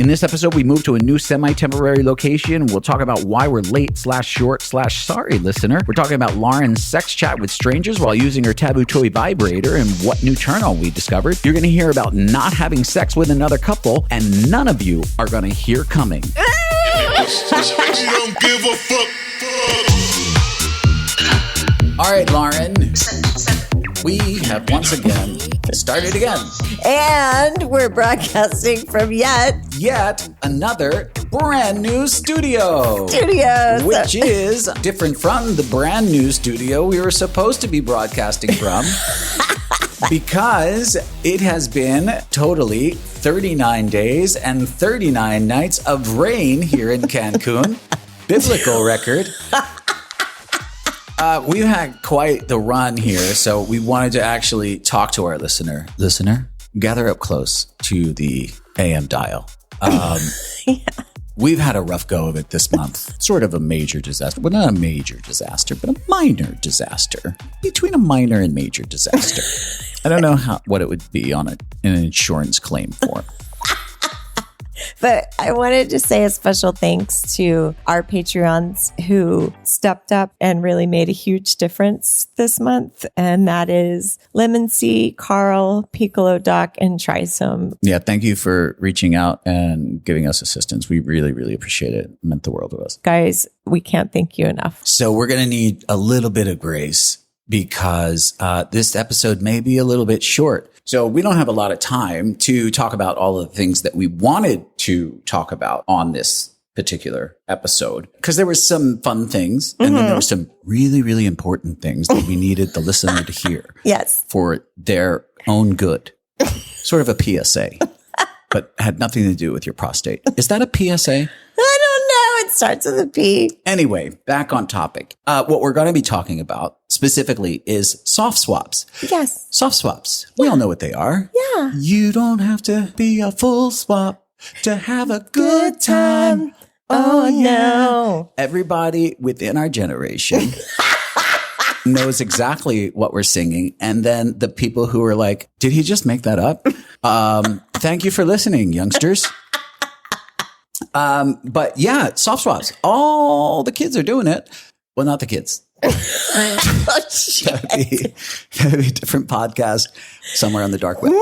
In this episode, we move to a new semi-temporary location. We'll talk about why we're late/short/sorry, listener. We're talking about Lauren's sex chat with strangers while using her Taboo Toy vibrator and what new turn-on we discovered. You're going to hear about not having sex with another couple, and none of you are going to hear coming. She don't give a fuck. All right, Lauren. We have once again started again. And we're broadcasting from yet another brand new studio. Which is different from the brand new studio we were supposed to be broadcasting from. Because it has been totally 39 days and 39 nights of rain here in Cancun. Biblical record. We've had quite the run here, so we wanted to actually talk to our listener. Listener, gather up close to the AM dial. We've had a rough go of it this month. Sort of a major disaster. Well, not a major disaster, but a minor disaster. Between a minor and major disaster. I don't know what it would be on an insurance claim form. But I wanted to say a special thanks to our Patreons who stepped up and really made a huge difference this month. And that is Lemon Sea, Carl, Piccolo Doc, and Trisome. Yeah, thank you for reaching out and giving us assistance. We really, really appreciate it. It meant the world to us. Guys, we can't thank you enough. So we're going to need a little bit of grace because this episode may be a little bit short. So we don't have a lot of time to talk about all of the things that we wanted to talk about on this particular episode. Because there were some fun things and then there were some really, really important things that we needed the listener to hear. Yes. For their own good. Sort of a PSA, but had nothing to do with your prostate. Is that a PSA? I don't know. It starts with a P. Anyway, back on topic. What we're going to be talking about specifically is soft swaps. Yes. Soft swaps. We all know what they are. Yeah. You don't have to be a full swap to have a good time. Oh, no. Everybody within our generation knows exactly what we're singing. And then the people who are like, did he just make that up? Thank you for listening, youngsters. But yeah, soft swaps. All the kids are doing it. Well, not the kids. That'd be a different podcast somewhere on the dark web.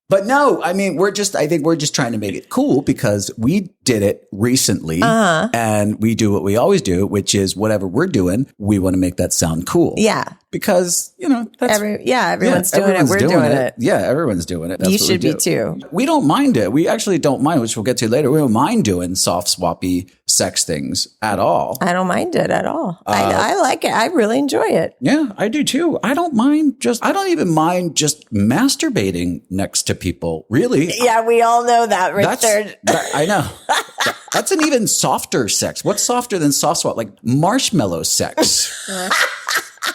But no, I mean, I think we're just trying to make it cool because we did it recently and we do what we always do, which is whatever we're doing, we want to make that sound cool. Yeah. Because, you know, everyone's doing it. We're doing it. Yeah, everyone's doing it. That's you what should we be do. too. We don't mind it. We actually don't mind, which we'll get to later. We don't mind doing soft swappy sex things at all. I don't mind it at all. I like it. I really enjoy it. Yeah, I do too. I don't even mind just masturbating next to people. Really. Yeah, we all know that, Richard. I know. That's an even softer sex. What's softer than soft swap? Like marshmallow sex.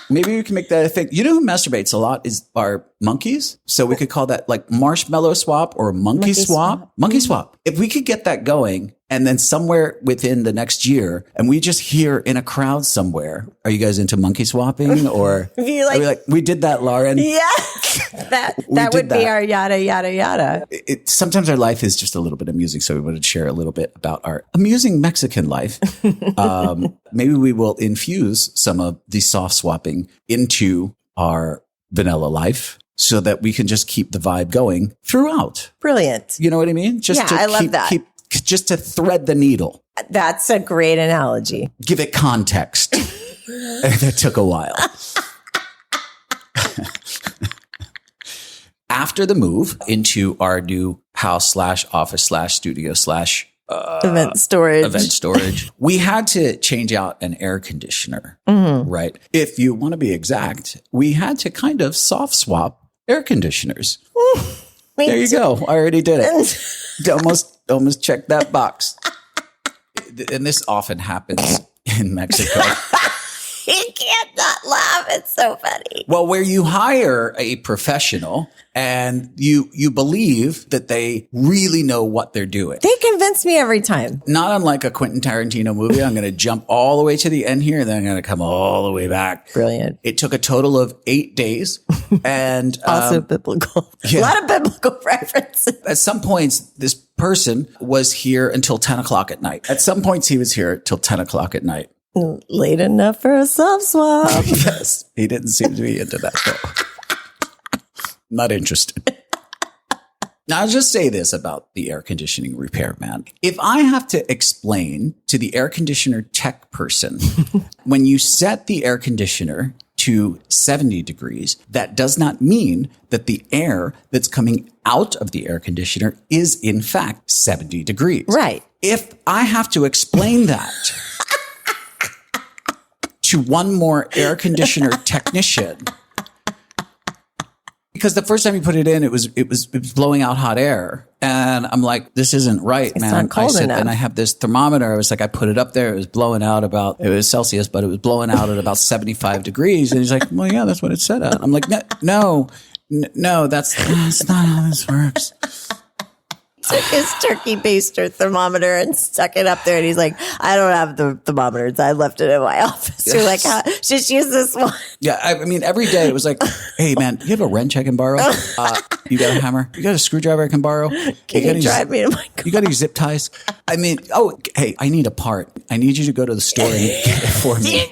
Maybe we can make that a thing. You know who masturbates a lot are monkeys. So we could call that like marshmallow swap or monkey swap. Monkey swap. If we could get that going and then somewhere within the next year and we just hear in a crowd somewhere, are you guys into monkey swapping or we did that, Lauren? Yeah. that would be our yada, yada, yada. Sometimes our life is just a little bit amusing. So we wanted to share a little bit about our amusing Mexican life. Maybe we will infuse some of the soft swapping into our vanilla life so that we can just keep the vibe going throughout. Brilliant. You know what I mean? I love that. Just to thread the needle. That's a great analogy. Give it context. That took a while. After the move into our new house/office/studio/ event storage, we had to change out an air conditioner, right? If you want to be exact, we had to kind of soft swap air conditioners. There you go. I already did it. Almost checked that box. And this often happens in Mexico. You can't not laugh. It's so funny. Well, where you hire a professional and you believe that they really know what they're doing. They convince me every time. Not unlike a Quentin Tarantino movie. I'm going to jump all the way to the end here, and then I'm going to come all the way back. Brilliant. It took a total of 8 days. And Also biblical. yeah. A lot of biblical references. at some points, this person was here until 10 o'clock at night. At some points, he was here till 10 o'clock at night. Late enough for a soft swap. Yes. He didn't seem to be into that, though. Not interested. Now, I'll just say this about the air conditioning repairman. If I have to explain to the air conditioner tech person, when you set the air conditioner to 70 degrees, that does not mean that the air that's coming out of the air conditioner is in fact 70 degrees. Right. If I have to explain that to one more air conditioner technician, because the first time you put it in, it was blowing out hot air. And I'm like, this isn't right, man. not cold enough. And I have this thermometer. I was like, I put it up there. It was blowing out it was Celsius, but it was blowing out at about 75 degrees. And he's like, well, yeah, that's what it said at. I'm like, no, that's not how this works. Took his turkey baster thermometer and stuck it up there. And he's like, I don't have the thermometers. I left it in my office. You're like, just use this one. Yeah, I mean, every day it was like, hey, man, you have a wrench I can borrow? You got a hammer? You got a screwdriver I can borrow? Can you drive me to my car? You got any zip ties? I mean, hey, I need a part. I need you to go to the store and get it for me.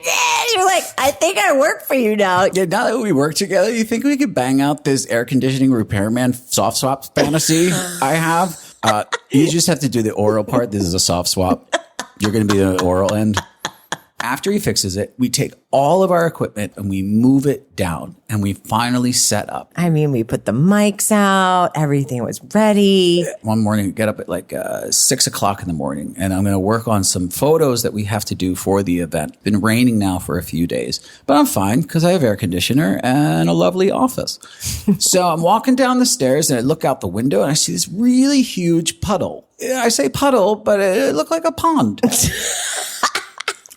You're like, I think I work for you now. Yeah, now that we work together, you think we could bang out this air conditioning repairman soft swap fantasy I have? You just have to do the oral part. This is a soft swap. You're going to be the oral end. After he fixes it, we take all of our equipment and we move it down and we finally set up. I mean, we put the mics out. Everything was ready. One morning, we get up at like 6 o'clock in the morning and I'm going to work on some photos that we have to do for the event. It's been raining now for a few days, but I'm fine because I have air conditioner and a lovely office. So I'm walking down the stairs and I look out the window and I see this really huge puddle. I say puddle, but it looked like a pond.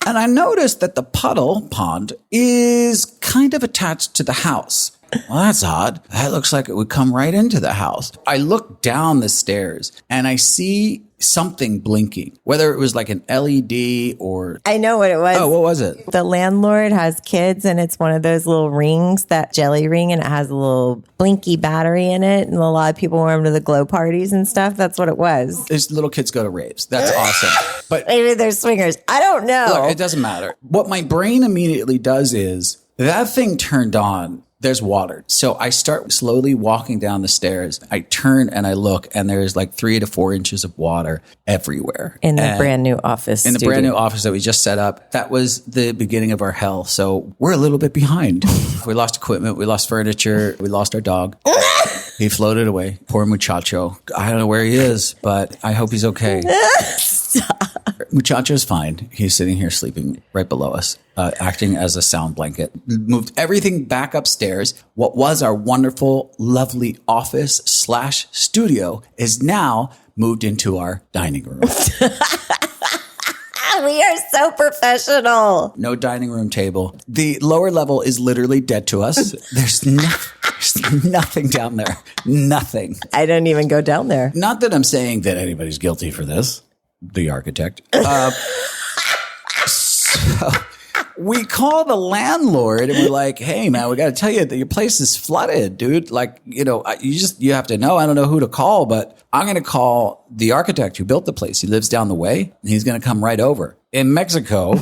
And I noticed that the pond is kind of attached to the house. Well, that's odd. That looks like it would come right into the house. I look down the stairs and I see something blinking, whether it was like an LED or... I know what it was. Oh, what was it? The landlord has kids and it's one of those little rings, that jelly ring, and it has a little blinky battery in it. And a lot of people wear them to the glow parties and stuff. That's what it was. These little kids go to raves. That's awesome. But maybe they're swingers. I don't know. Look, it doesn't matter. What my brain immediately does is that thing turned on. There's water. So I start slowly walking down the stairs. I turn and I look and there's like 3 to 4 inches of water everywhere. In the brand new office. In the brand new office that we just set up. That was the beginning of our hell. So we're a little bit behind. We lost equipment. We lost furniture. We lost our dog. He floated away. Poor muchacho. I don't know where he is, but I hope he's okay. Muchacho's fine. He's sitting here sleeping right below us, acting as a sound blanket. Moved everything back upstairs. What was our wonderful, lovely office / studio is now moved into our dining room. We are so professional. No dining room table. The lower level is literally dead to us. There's nothing down there. Nothing. I don't even go down there. Not that I'm saying that anybody's guilty for this. The architect. So we call the landlord and we're like, hey, man, we got to tell you that your place is flooded, dude. Like, you have to know. I don't know who to call, but I'm going to call the architect who built the place. He lives down the way and he's going to come right over. In Mexico,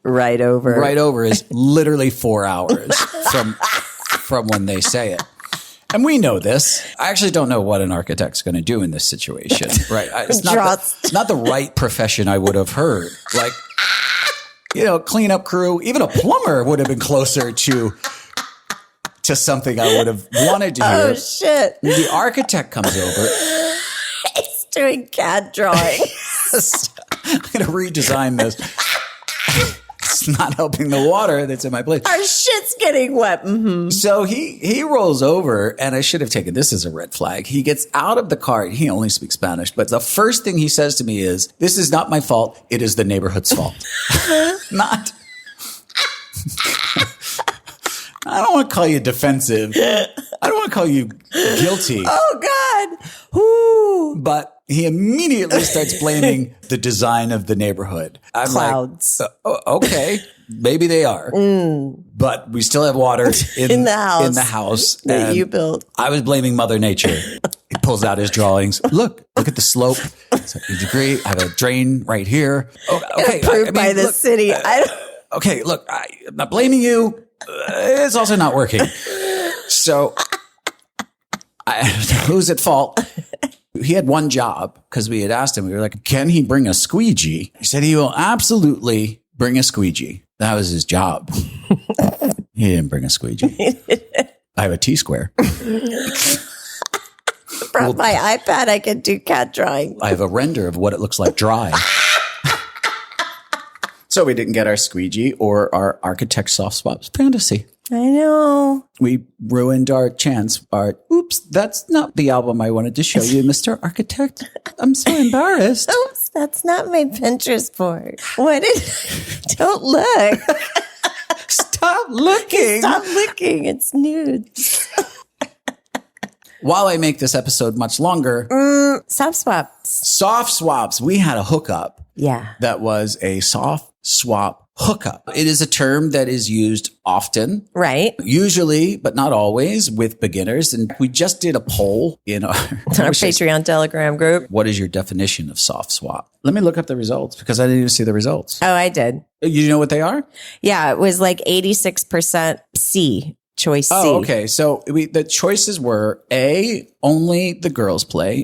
right over is literally 4 hours from when they say it. And we know this. I actually don't know what an architect's going to do in this situation. Right. It's not the right profession I would have heard. Like, cleanup crew, even a plumber would have been closer to something I would have wanted to hear. Oh, shit. The architect comes over. He's doing CAD drawings. I'm going to redesign this. It's not helping the water that's in my place. Our shit's getting wet. Mm-hmm. So he rolls over, and I should have taken this as a red flag. He gets out of the car. He only speaks Spanish, but the first thing he says to me is, "This is not my fault. It is the neighborhood's fault." Not. I don't want to call you defensive. I don't want to call you guilty. Oh, God. Ooh. But he immediately starts blaming the design of the neighborhood. I'm Clouds. like, okay, maybe they are. But we still have water In the house. In the house That and you built. I was blaming Mother Nature. He pulls out his drawings. Look at the slope. It's a degree. I have a drain right here. Okay, Approved by the city. Okay, look, I'm not blaming you. It's also not working. So, who's at fault? He had one job because we had asked him, we were like, can he bring a squeegee? He said he will absolutely bring a squeegee. That was his job. He didn't bring a squeegee. I have a T-square. Brought my iPad. I can do cat drawing. I have a render of what it looks like dry. So we didn't get our squeegee or our architect soft spots fantasy. I know. We ruined our chance. Oops, that's not the album I wanted to show you, Mr. Architect. I'm so embarrassed. Oops, that's not my Pinterest board. What is? Don't look. Stop looking. Stop looking. It's nudes. While I make this episode much longer, Soft swaps. soft swaps. We had a hookup Yeah. that was a soft swap hookup. It is a term that is used often, Right. usually, but not always, with beginners. And we just did a poll in our Patreon Telegram group. What is your definition of soft swap? Let me look up the results because I didn't even see the results. Oh, I did. You know what they are? Yeah. It was like 86% C. Choice C. Oh, okay. So the choices were A, only the girls play.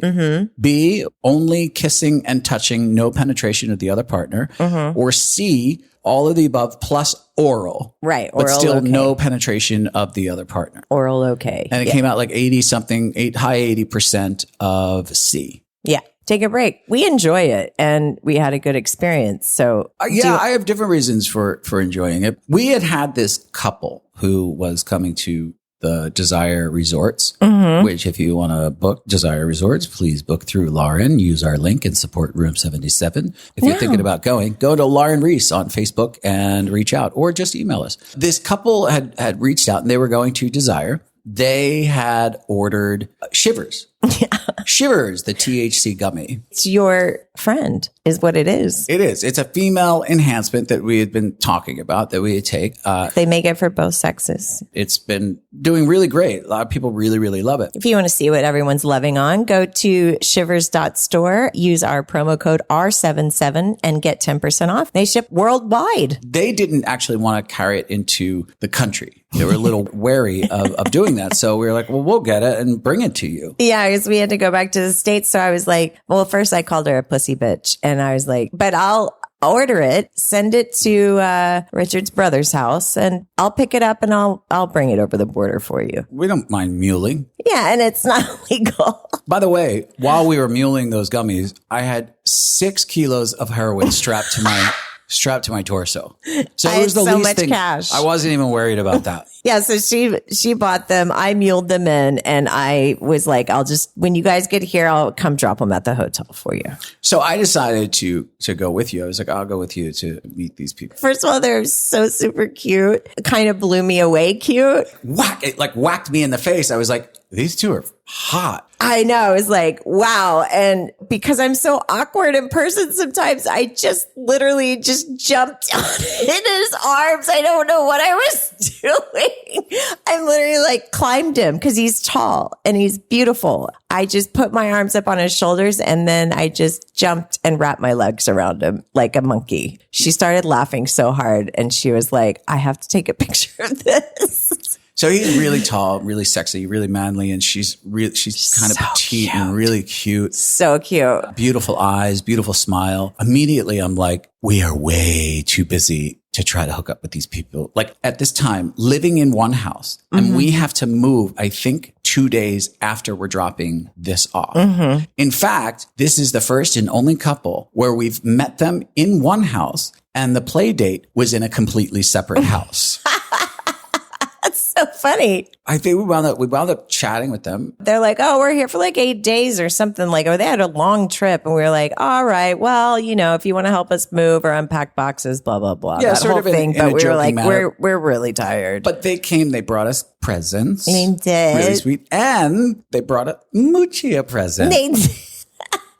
B, only kissing and touching, no penetration of the other partner. Or C, all of the above plus oral. Right. But Oral, still okay. no penetration of the other partner. Oral okay. And it came out like 80 something, high 80% of C. Yeah. Take a break. We enjoy it and we had a good experience. So I have different reasons for enjoying it. We had this couple who was coming to the Desire Resorts, which if you want to book Desire Resorts, please book through Lauren. Use our link and support Room 77. If you're thinking about going, go to Lauren Reese on Facebook and reach out or just email us. This couple had reached out and they were going to Desire. They had ordered Shivers. Shivers, the THC gummy. it's your friend is what it is. It is. It's a female enhancement that we had been talking about that we take. They make it for both sexes. It's been doing really great. A lot of people really, really love it. If you want to see what everyone's loving on, go to shivers.store, use our promo code R77 and get 10% off. They ship worldwide. They didn't actually want to carry it into the country. They were a little wary of doing that. So we were like, well, we'll get it and bring it to you. Yeah, because we had to go back to the States. So I was like, well, first I called her a pussy bitch. And I was like, but I'll order it, send it to Richard's brother's house, and I'll pick it up and I'll bring it over the border for you. We don't mind muling. Yeah, and it's not illegal. By the way, while we were muling those gummies, I had 6 kilos of heroin strapped to my torso. So I it was had the so least much thing. cash. I wasn't even worried about that. Yeah, so she bought them. I muled them in, and I was like, I'll just when you guys get here, I'll come drop them at the hotel for you. So I decided to go with you. I was like, I'll go with you to meet these people. First of all, they're so super cute. Kind of blew me away cute. It like whacked me in the face. I was like, these two are hot. I know. I was like, wow. And because I'm so awkward in person sometimes, I just literally just jumped in his arms. I don't know what I was doing. I literally like climbed him because he's tall and he's beautiful. I just put my arms up on his shoulders and then I just jumped and wrapped my legs around him like a monkey. She started laughing so hard and she was like, I have to take a picture of this. So he's really tall, really sexy, really manly, and she's kind of So petite cute. and really cute. So cute. Beautiful eyes, beautiful smile. Immediately, I'm like, we are way too busy to try to hook up with these people. Like at this time, living in one house, and we have to move, I think, 2 days after we're dropping this off. In fact, this is the first and only couple where we've met them in one house and the play date was in a completely separate house. That's That's so funny. I think we wound up chatting with them. They're like, oh, we're here for like 8 days or something. Like, or they had a long trip. And we were like, all right, well, you know, if you want to help us move or unpack boxes, blah, blah, blah. Yeah, that sort whole of in thing. a But we were joking like, manner. we're really tired. But they came, they brought us presents. They did. Really sweet. And they brought a Moochie a present. They did.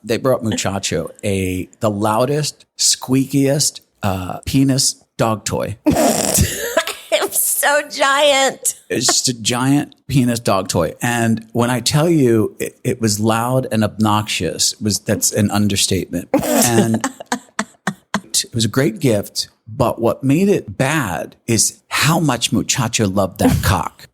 They brought Muchacho the loudest, squeakiest penis dog toy. It was so giant. It's just a giant penis dog toy. And when I tell you it was loud and obnoxious, that's an understatement. And it was a great gift. But what made it bad is how much Muchacho loved that cock.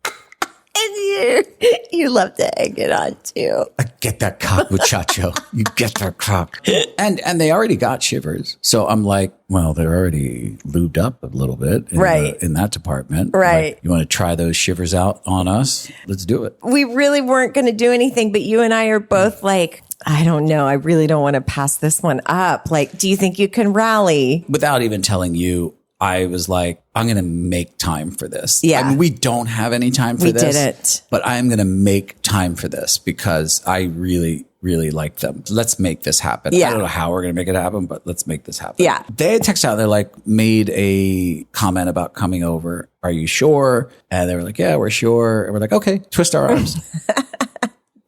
And you love to egg it on too. I get that cock, Muchacho. You get that cock. And they already got shivers. So I'm like, well, they're already lubed up a little bit in that department. Right. Like, you want to try those shivers out on us? Let's do it. We really weren't going to do anything, but you and I are both like, I don't know. I really don't want to pass this one up. Like, do you think you can rally? Without even telling you, I was like, I'm going to make time for this. Yeah. I mean, we don't have any time for We this. didn't. But I'm going to make time for this because I really, really like them. Let's make this happen. Yeah. I don't know how we're going to make it happen, but let's make this happen. Yeah. They had texted out. They're like, made a comment about coming over. Are you sure? And they were like, yeah, we're sure. And we're like, okay, twist our arms.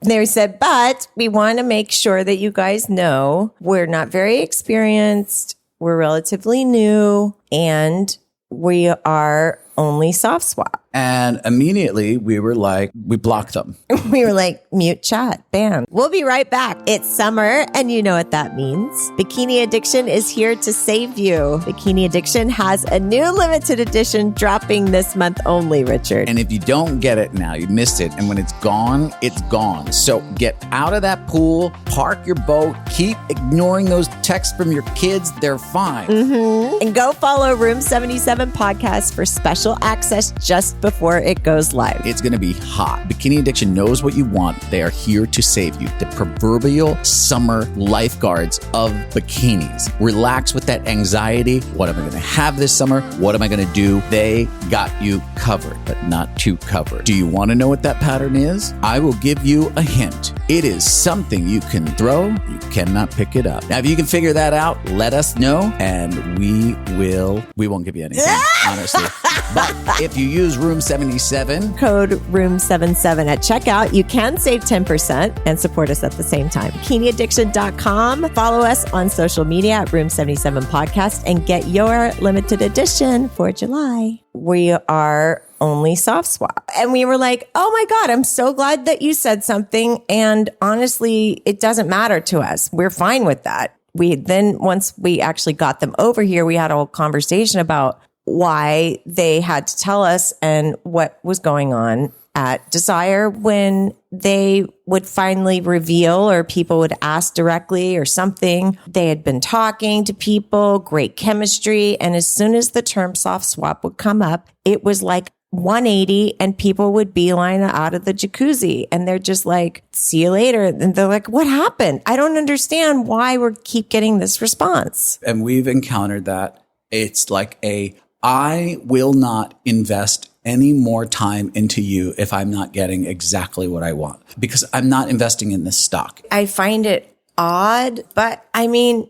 They said, but we want to make sure that you guys know we're not very experienced. We're relatively new and we are only soft swap. And immediately we were like, we blocked them. We were like, mute chat, bam. We'll be right back. It's summer and you know what that means. Bikini Addiction is here to save you. Bikini Addiction has a new limited edition dropping this month only, Richard. And if you don't get it now, you missed it. And when it's gone, it's gone. So get out of that pool, park your boat, keep ignoring those texts from your kids. They're fine. And go follow Room 77 podcast for special access just before it goes live. It's going to be hot. Bikini Addiction knows what you want. They are here to save you. The proverbial summer lifeguards of bikinis. Relax with that anxiety. What am I going to have this summer? What am I going to do? They got you covered, but not too covered. Do you want to know what that pattern is? I will give you a hint. It is something you can throw. You cannot pick it up. Now, if you can figure that out, let us know and we won't give you anything, honestly. But if you use Room 77, Code Room77 at checkout, you can save 10% and support us at the same time. BikiniAddiction.com. Follow us on social media at Room77 Podcast and get your limited edition for July. We are only soft swap. And we were like, oh my God, I'm so glad that you said something. And honestly, it doesn't matter to us. We're fine with that. Once we actually got them over here, we had a whole conversation about why they had to tell us and what was going on at Desire when they would finally reveal or people would ask directly or something. They had been talking to people, great chemistry. And as soon as the term soft swap would come up, it was like 180 and people would beeline out of the jacuzzi and they're just like, see you later. And they're like, what happened? I don't understand why we keep getting this response. and we've encountered that. It's like I will not invest any more time into you if I'm not getting exactly what I want because I'm not investing in this stock. I find it odd, but I mean,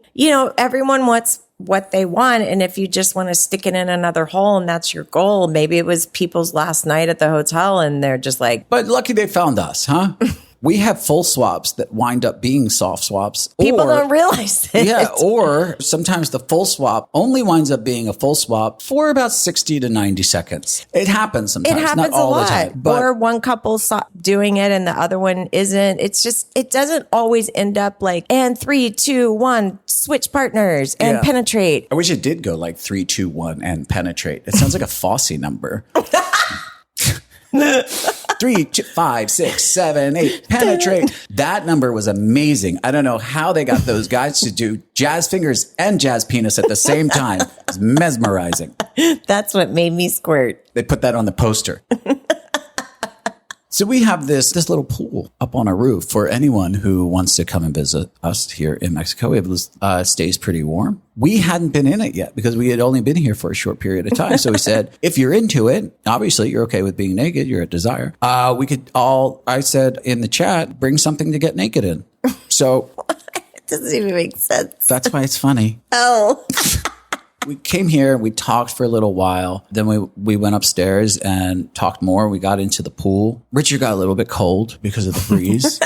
everyone wants what they want. And if you just want to stick it in another hole and that's your goal, maybe it was people's last night at the hotel and they're just like, But lucky they found us, huh? We have full swaps that wind up being soft swaps. people or- don't realize it. Yeah, or sometimes the full swap only winds up being a full swap for about 60 to 90 seconds. It happens sometimes, It happens not all a lot. the time. But Or one couple doing it and the other one isn't. It's just, it doesn't always end up like, and 3, 2, 1, switch partners and Yeah. penetrate. I wish it did go like 3, 2, 1 and penetrate. It sounds like a Fosse number. 3, 2, 5, 6, 7, 8, penetrate. That number was amazing. I don't know how they got those guys to do jazz fingers and jazz penis at the same time. It's mesmerizing. That's what made me squirt. They put that on the poster. So we have this little pool up on our roof for anyone who wants to come and visit us here in Mexico. It stays pretty warm. We hadn't been in it yet because we had only been here for a short period of time. So we said, if you're into it, obviously you're okay with being naked. You're at Desire. I said in the chat, bring something to get naked in. So It doesn't even make sense. that's why it's funny. Oh. We came here and we talked for a little while. Then we went upstairs and talked more. We got into the pool. Richard got a little bit cold because of the breeze.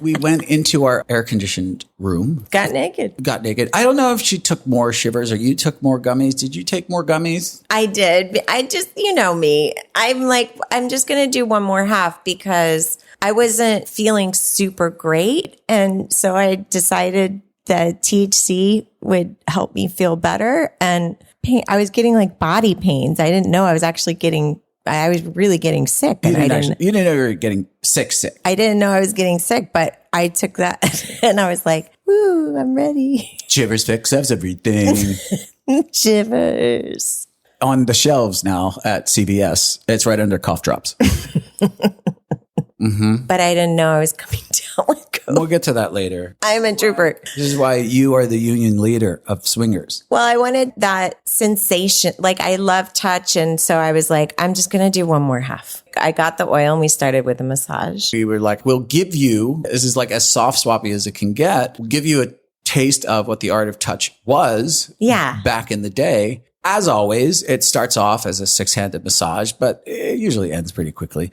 We went into our air-conditioned room. Got naked. I don't know if she took more shivers or you took more gummies. Did you take more gummies? I did. I just, you know me. I'm just going to do one more half because I wasn't feeling super great. And so I decided that THC would help me feel better. And I was getting like body pains. I didn't know I was really getting sick. You didn't know you were getting sick. I didn't know I was getting sick, but I took that and I was like, woo, I'm ready. Shivers fixes everything. Shivers. On the shelves now at CVS. It's right under cough drops. But I didn't know I was coming down with COVID. We'll get to that later. I'm a trooper. This is why you are the union leader of swingers. Well, I wanted that sensation. Like I love touch. And so I was like, I'm just going to do one more half. I got the oil and we started with a massage. We were like, we'll give you, this is like as soft swappy as it can get. We'll give you a taste of what the art of touch was back in the day. As always, it starts off as a 6-handed massage, but it usually ends pretty quickly.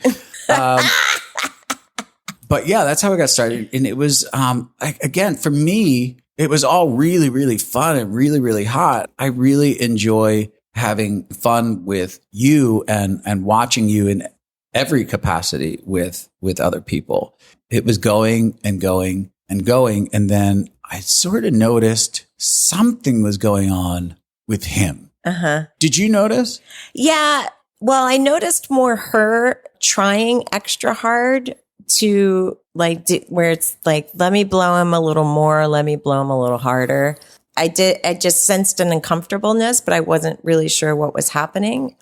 But yeah, that's how it got started. And it was, again, for me, it was all really, really fun and really, really hot. I really enjoy having fun with you and watching you in every capacity with other people. It was going and going and going. And then I sort of noticed something was going on with him. Did you notice? Yeah. Well, I noticed more her trying extra hard to where it's like, let me blow him a little more, let me blow him a little harder. I just sensed an uncomfortableness, but I wasn't really sure what was happening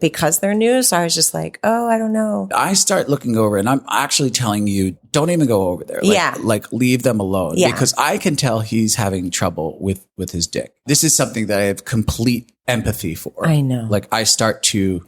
because they're new. So I was just like, oh, I don't know. I start looking over and I'm actually telling you, don't even go over there. Like leave them alone because I can tell he's having trouble with his dick. This is something that I have complete empathy for. I know. Like I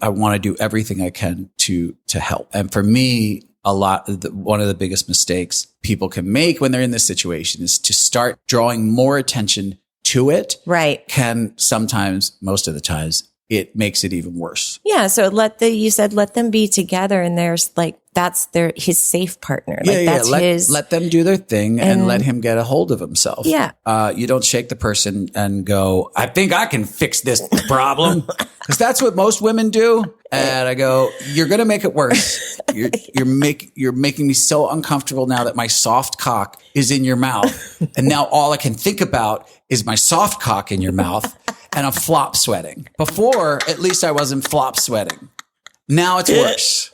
want to do everything I can to help. And for me, one of the biggest mistakes people can make when they're in this situation is to start drawing more attention to it. Right. Can sometimes, most of the times, it makes it even worse. Yeah. So you said let them be together, and there's that's his safe partner. Let them do their thing and let him get a hold of himself. Yeah. You don't shake the person and go, I think I can fix this problem. Because that's what most women do. And I go, you're going to make it worse. You're making me so uncomfortable now that my soft cock is in your mouth. And now all I can think about is my soft cock in your mouth and I'm flop sweating. Before, at least I wasn't flop sweating. Now it's worse.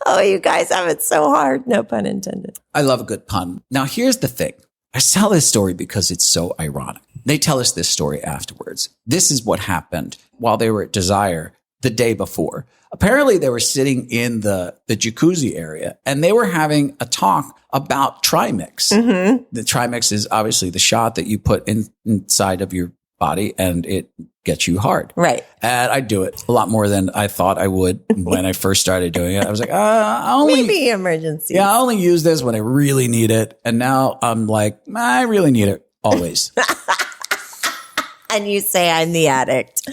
Oh, you guys have it so hard. No pun intended. I love a good pun. Now, here's the thing. I tell this story because it's so ironic. They tell us this story afterwards. This is what happened while they were at Desire the day before. Apparently, they were sitting in the jacuzzi area and they were having a talk about Trimix. Mm-hmm. The Trimix is obviously the shot that you put inside of your body and it gets you hard. Right. And I do it a lot more than I thought I would when I first started doing it. I was like, maybe emergency. Yeah, I only use this when I really need it. And now I'm like, I really need it always. And you say I'm the addict.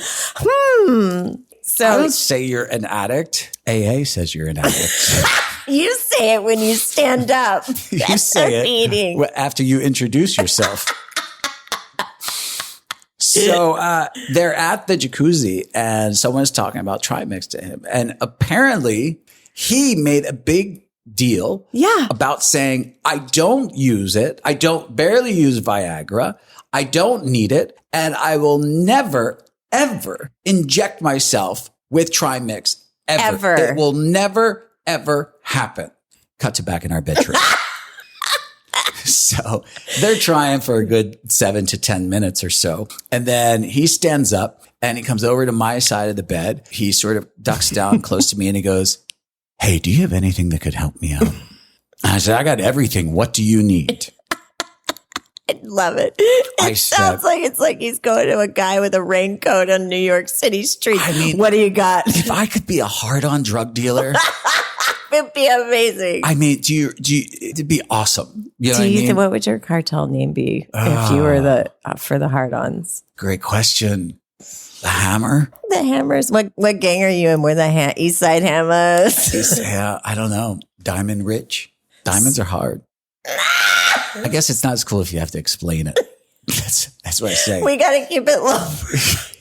So I don't say you're an addict. AA says you're an addict. You say it when you stand up. You say it after you introduce yourself. So they're at the jacuzzi and someone's talking about Trimix to him. And apparently he made a big deal about saying, I don't use it. I don't barely use Viagra. I don't need it. And I will never, ever inject myself with Trimix ever. It will never, ever happen. Cut to back in our bedroom. So they're trying for a good 7 to 10 minutes or so. And then he stands up and he comes over to my side of the bed. He sort of ducks down close to me and he goes, hey, do you have anything that could help me out? And I said, I got everything. What do you need? I love it. I It sounds like it's like he's going to a guy with a raincoat on New York City streets. I mean, what do you got? if I could be a hard-on drug dealer, It'd be amazing. I mean, it'd be awesome. You know what I mean? What would your cartel name be if you were the for the hard-ons? Great question. The Hammer? The Hammers. What gang are you in? We're the East Side Hammers. Yeah, I don't know. Diamond Rich? Diamonds are hard. I guess it's not as cool if you have to explain it. That's what I say. We got to keep it low.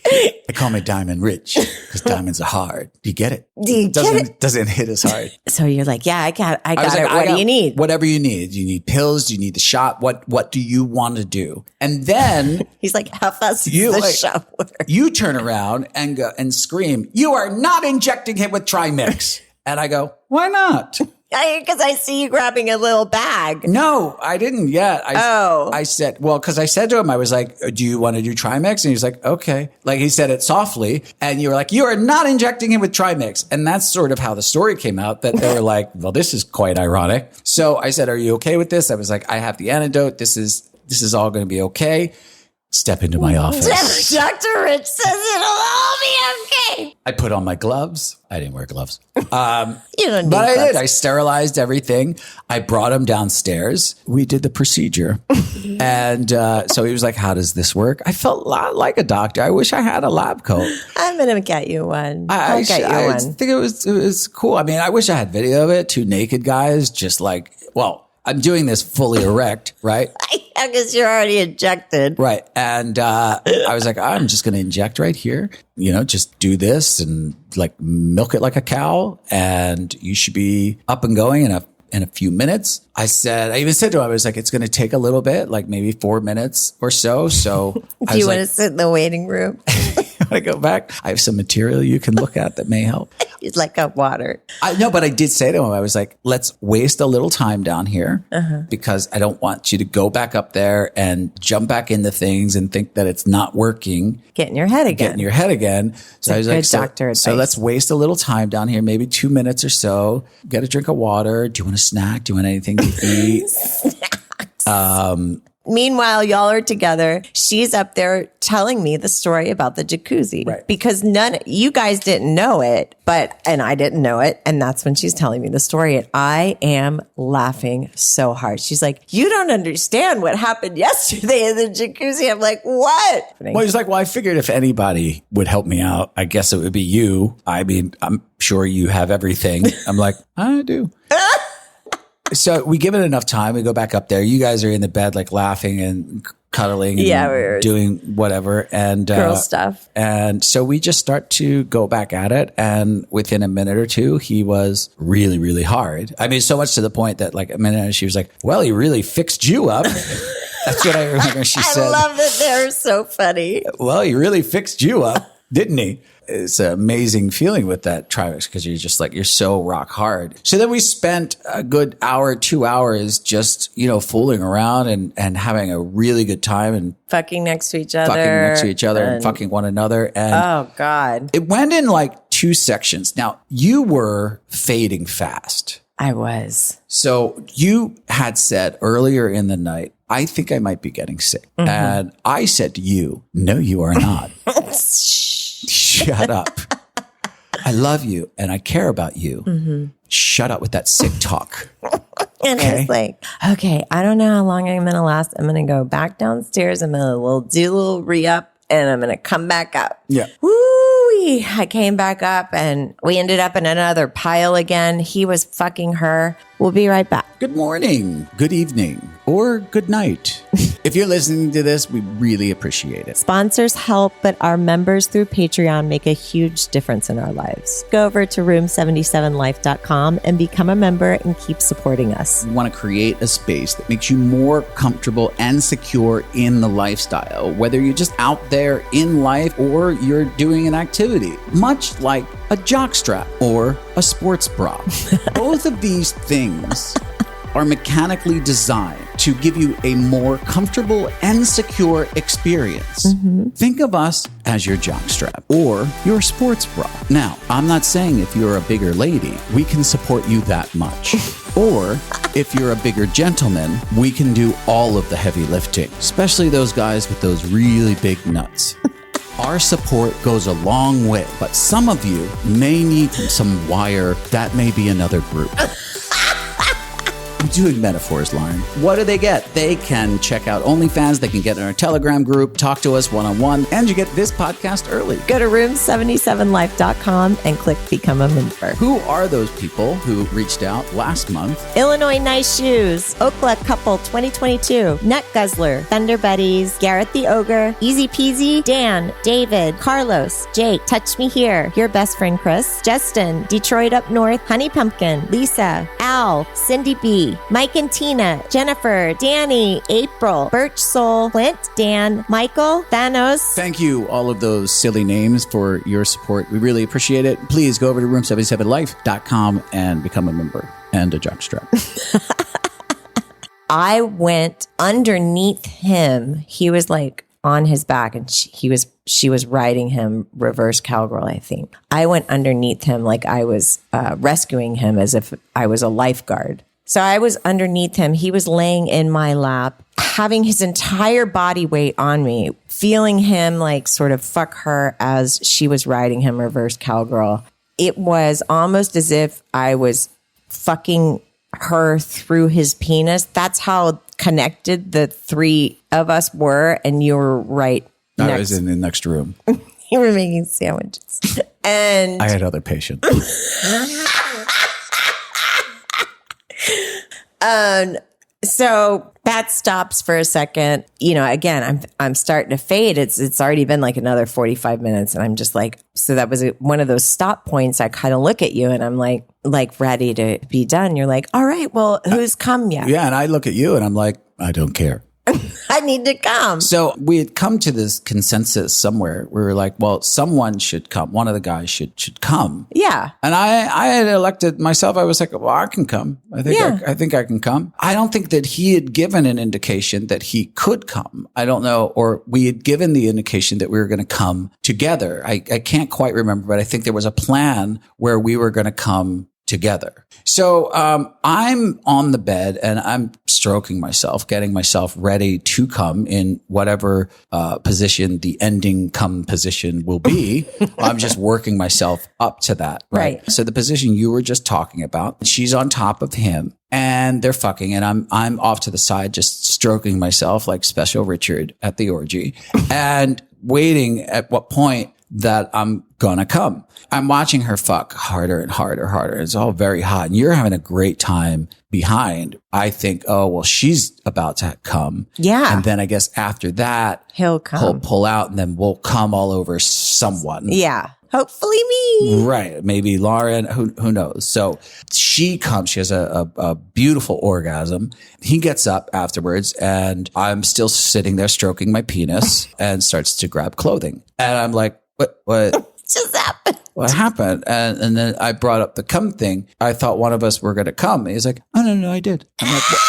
They call me Diamond Rich because diamonds are hard. Do you get it? Do you get it? Doesn't hit as hard. So you're like, yeah, I got was it. like, What do you need? Whatever you need. Do you need pills? Do you need the shot? What do you want to do? And then He's like, how fast is You, the like- shower? you turn around and go and scream, "You are not injecting him with Trimix." And I go, "Why not?" Because I see you grabbing a little bag. No, I didn't yet. Oh. I said, well, because I said to him, I was like, do you want to do Trimix? And he was like, okay. Like he said it softly. And you were like, you are not injecting him with Trimix. And that's sort of how the story came out, that they were like, well, this is quite ironic. So I said, are you okay with this? I was like, I have the antidote. This is all going to be okay. Step into my office. Dr. Rich says it'll all be okay. I put on my gloves. I didn't wear gloves. You don't need But I gloves. did. I sterilized everything. I brought him downstairs. We did the procedure. And so he was like, how does this work? I felt a lot like a doctor. I wish I had a lab coat. I'm going to get you one. I'll get you I one. think it was cool. I mean, I wish I had video of it. 2 naked guys just like, well, I'm doing this fully erect, right? Yeah, because you're already injected. Right. And I was like, I'm just going to inject right here. You know, just do this and like milk it like a cow. And you should be up and going in a few minutes. I even said to him, I was like, it's going to take a little bit, like maybe 4 minutes or so. So Do you want to sit in the waiting room? when I go back, I have some material you can look at that may help. You'd like up water. But I did say to him, I was like, let's waste a little time down here because I don't want you to go back up there and jump back into things and think that it's not working. Get in your head Get in again. your head again. So I was good like, doctor so advice. let's waste a little time down here, maybe 2 minutes or so. Get a drink of water. Do you want a snack? Do you want anything to eat? Meanwhile, y'all are together. She's up there telling me the story about the jacuzzi. Right. Because you guys didn't know it, and I didn't know it. And that's when she's telling me the story. And I am laughing so hard. She's like, you don't understand what happened yesterday in the jacuzzi. I'm like, what? Well, he's like, well, I figured if anybody would help me out, I guess it would be you. I mean, I'm sure you have everything. I'm like, I do. So we give it enough time. We go back up there. You guys are in the bed, like laughing and cuddling and we're doing whatever. And girl stuff. And so we just start to go back at it. And within a minute or two, he was really, really hard. I mean, so much to the point that like a minute and she was like, well, he really fixed you up. That's what I remember she said. I love that they're so funny. Well, he really fixed you up, didn't he? It's an amazing feeling with that Trimix because you're just like, you're so rock hard. So then we spent a good hour, 2 hours just, fooling around and having a really good time and Fucking next to each other. and fucking one another. And Oh, God. it went in like 2 sections. Now, you were fading fast. I was. So you had said earlier in the night, I think I might be getting sick. And I said to you, no, you are not. Shut up. I love you and I care about you. Shut up with that sick talk. And Okay. it's like, okay, I don't know how long I'm going to last. I'm going to go back downstairs. I'm going to do a little re-up and I'm going to come back up. Yeah. Woo-wee. I came back up and we ended up in another pile again. He was fucking her. We'll be right back. Good morning, good evening, or good night. If you're listening to this, we really appreciate it. Sponsors help, but our members through Patreon make a huge difference in our lives. Go over to room77life.com and become a member and keep supporting us. We want to create a space that makes you more comfortable and secure in the lifestyle, whether you're just out there in life or you're doing an activity, much like a jockstrap or a sports bra. Both of these things are mechanically designed to give you a more comfortable and secure experience. Think of us as your jockstrap or your sports bra. Now, I'm not saying if you're a bigger lady, we can support you that much. Or if you're a bigger gentleman, we can do all of the heavy lifting, especially those guys with those really big nuts. Our support goes a long way, but some of you may need some wire. That may be another group. I'm doing metaphors, Lauren. What do they get? They can check out OnlyFans. They can get in our Telegram group, talk to us one-on-one, and you get this podcast early. Go to room77life.com and click Become a Member. Who are those people who reached out last month? Illinois Nice Shoes, Okla Couple 2022, Nut Guzzler, Thunder Buddies, Garrett the Ogre, Easy Peasy, Dan, David, Carlos, Jake, Touch Me Here, Your Best Friend Chris, Justin, Detroit Up North, Honey Pumpkin, Lisa, Al, Cindy B, Mike and Tina, Jennifer, Danny, April, Birch Soul, Clint, Dan, Michael, Thanos. Thank you, all of those silly names, for your support. We really appreciate it. Please go over to room77life.com and become a member and a jockstrap. I went underneath him. He was like on his back and she was riding him reverse cowgirl, I think. I went underneath him like I was rescuing him as if I was a lifeguard. So I was underneath him. He was laying in my lap, having his entire body weight on me, feeling him like sort of fuck her as she was riding him reverse cowgirl. It was almost as if I was fucking her through his penis. That's how connected the three of us were. And you were right next. I was in the next room. You were making sandwiches. And I had other patients. So that stops for a second. You know, again, I'm starting to fade. It's already been like another 45 minutes. And I'm just like, so that was one of those stop points. I kind of look at you and I'm like ready to be done. You're like, all right, well, who's come yet? Yeah. And I look at you and I'm like, I don't care. I need to come. So we had come to this consensus somewhere. We were like, well, someone should come. One of the guys should come. Yeah. And I had elected myself. I was like, well, I can come. I think I can come. I don't think that he had given an indication that he could come. I don't know. Or we had given the indication that we were going to come together. I can't quite remember, but I think there was a plan where we were going to come together. So I'm on the bed and I'm stroking myself, getting myself ready to come in whatever position the ending come position will be. I'm just working myself up to that. Right. So the position you were just talking about, she's on top of him and they're fucking and I'm off to the side just stroking myself like Special Richard at the orgy and waiting at what point that I'm gonna come. I'm watching her fuck harder and harder. It's all very hot and you're having a great time behind. I think, oh, well, she's about to come. Yeah. And then I guess after that, he'll pull out and then we'll come all over someone. Yeah. Hopefully me. Right. Maybe Lauren, who knows? So she comes, she has a beautiful orgasm. He gets up afterwards and I'm still sitting there stroking my penis and starts to grab clothing. And I'm like, what just happened? What happened? And then I brought up the cum thing. I thought one of us were going to come. And he's like, oh, no, I did. I'm like, what?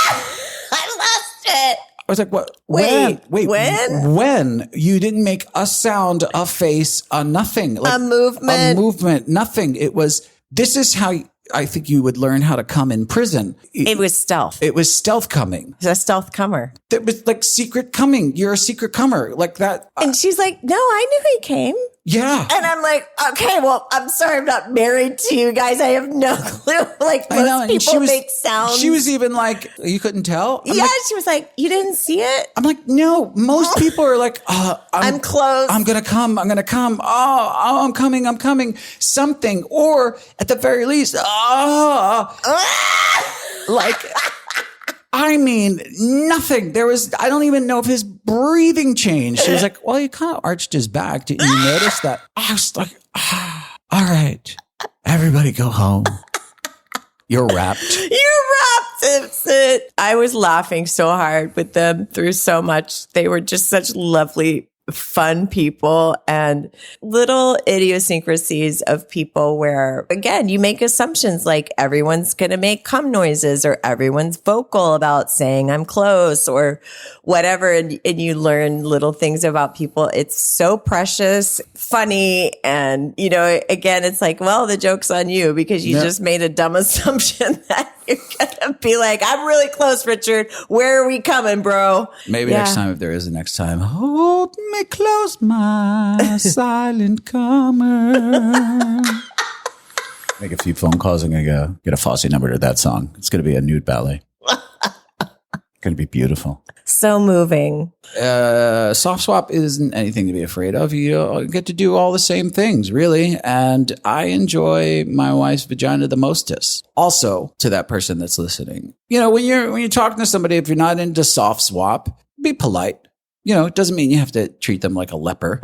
I lost it. I was like, what? Wait, when? When? You didn't make a sound, a face, a nothing. Like, a movement, nothing. It was, this is how I think you would learn how to come in prison. It was stealth. It was stealth coming. It was a stealth comer. It was like secret coming. You're a secret comer like that. And she's like, no, I knew he came. Yeah. And I'm like, okay, well, I'm sorry I'm not married to you guys. I have no clue. Like most people make sounds. She was even like, you couldn't tell? Yeah, she was like, you didn't see it? I'm like, no, most people are like, I'm close. I'm going to come. Oh, I'm coming. Something. Or at the very least, like, I mean, nothing. I don't even know if his breathing changed. She was like, well, he kind of arched his back. Did you notice that? I was like, all right, everybody go home. You're wrapped. I was laughing so hard with them through so much. They were just such lovely fun people and little idiosyncrasies of people where, again, you make assumptions like everyone's going to make cum noises or everyone's vocal about saying I'm close or whatever. And you learn little things about people. It's so precious, funny. And, again, it's like, well, the joke's on you because you just made a dumb assumption that you're going to be like, I'm really close, Richard. Where are we coming, bro? Maybe next time, if there is a next time, hold me close, my silent comer. Make a few phone calls and go get a Fosse number to that song. It's going to be a nude ballet. Going to be beautiful. So moving. Soft swap isn't anything to be afraid of. You get to do all the same things, really. And I enjoy my wife's vagina the mostest. Also, to that person that's listening, when you're talking to somebody, if you're not into soft swap, be polite. It doesn't mean you have to treat them like a leper.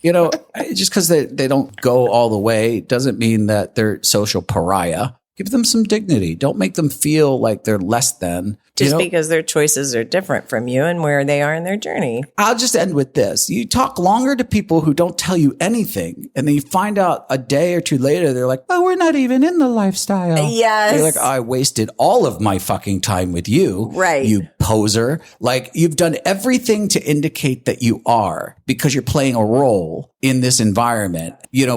Just because they don't go all the way doesn't mean that they're social pariah. Give them some dignity. Don't make them feel like they're less than. Just because their choices are different from you and where they are in their journey. I'll just end with this. You talk longer to people who don't tell you anything. And then you find out a day or two later, they're like, oh, we're not even in the lifestyle. Yes. They're like, I wasted all of my fucking time with you. Right. You poser. Like you've done everything to indicate that you are because you're playing a role in this environment.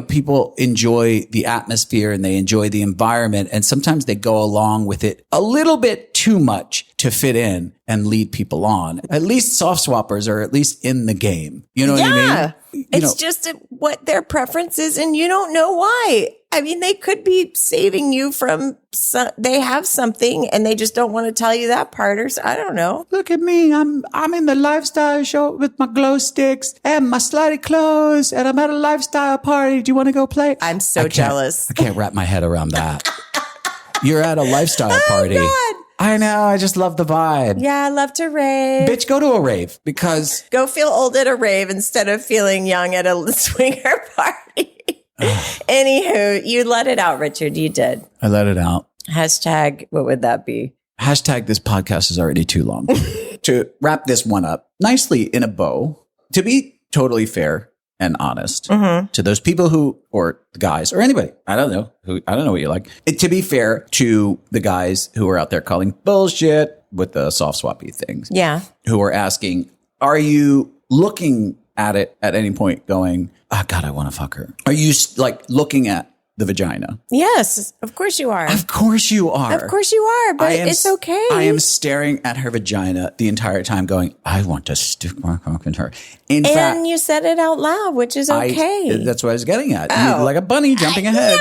People enjoy the atmosphere and they enjoy the environment. And sometimes they go along with it a little bit too much to fit in and lead people on. At least soft swappers are at least in the game. You know what I mean? It's just what their preference is and you don't know why. I mean, they could be saving you from, they have something and they just don't want to tell you that part or I don't know. Look at me. I'm in the lifestyle show with my glow sticks and my slutty clothes and I'm at a lifestyle party. Do you want to go play? I'm so jealous. I can't wrap my head around that. You're at a lifestyle party. God. I know. I just love the vibe. Yeah, I love to rave. Bitch, go to a rave because... Go feel old at a rave instead of feeling young at a swinger party. Anywho, you let it out, Richard. You did. I let it out. Hashtag, what would that be? Hashtag this podcast is already too long. To wrap this one up nicely in a bow, to be totally fair and honest to those people who, or the guys or anybody, I don't know what you like. To be fair to the guys who are out there calling bullshit with the soft swappy things. Yeah. Who are asking, are you looking at it at any point going, oh God, I want to fuck her? Are you like looking at the vagina? Yes, of course you are. Of course you are. Of course you are, but it's okay. I am staring at her vagina the entire time going, I want to stick my cock in her. In fact, you said it out loud, which is okay. That's what I was getting at. You, like a bunny jumping ahead.